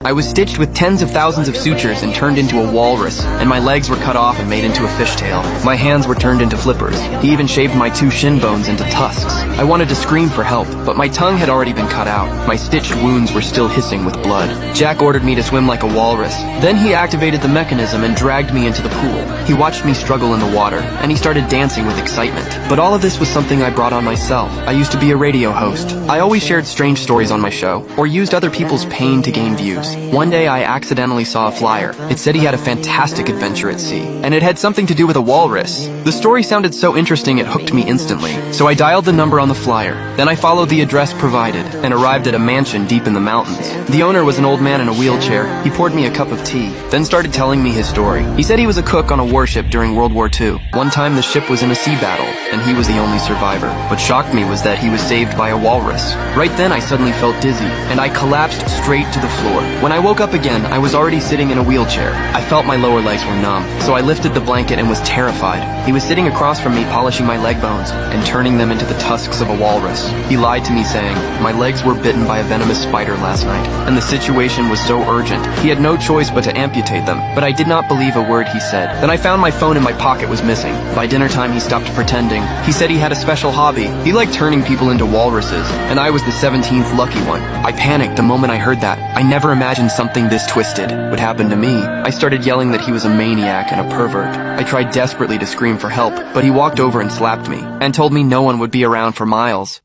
I was stitched with tens of thousands of sutures and turned into a walrus, and my legs were cut off and made into a fishtail. My hands were turned into flippers. He even shaved my 2 shin bones into tusks. I wanted to scream for help, but my tongue had already been cut out. My stitched wounds were still hissing with blood. Jack ordered me to swim like a walrus. Then he activated the mechanism and dragged me into the pool. He watched me struggle in the water, and he started dancing with excitement. But all of this was something I brought on myself. I used to be a radio host. I always shared strange stories on my show, or used other people's pain to gain views. One day I accidentally saw a flyer. It said he had a fantastic adventure at sea, and it had something to do with a walrus. The story sounded so interesting it hooked me instantly, so I dialed the number on the flyer. Then I followed the address provided, and arrived at a mansion deep in the mountains. The owner was an old man in a wheelchair. He poured me a cup of tea, then started telling me his story. He said he was a cook on a warship during World War II. One time the ship was in a sea battle, and he was the only survivor. What shocked me was that he was saved by a walrus. Right then I suddenly felt dizzy, and I collapsed straight to the floor. When I woke up again, I was already sitting in a wheelchair. I felt my lower legs were numb, so I lifted the blanket and was terrified. He was sitting across from me polishing my leg bones and turning them into the tusks of a walrus. He lied to me saying, my legs were bitten by a venomous spider last night, and the situation was so urgent. He had no choice but to amputate them, but I did not believe a word he said. Then I found my phone in my pocket was missing. By dinner time he stopped pretending. He said he had a special hobby. He liked turning people into walruses, and I was the 17th lucky one. I panicked the moment I heard that. I never imagined something this twisted would happen to me. I started yelling that he was a maniac and a pervert. I tried desperately to scream for help, but he walked over and slapped me, and told me no one would be around for miles.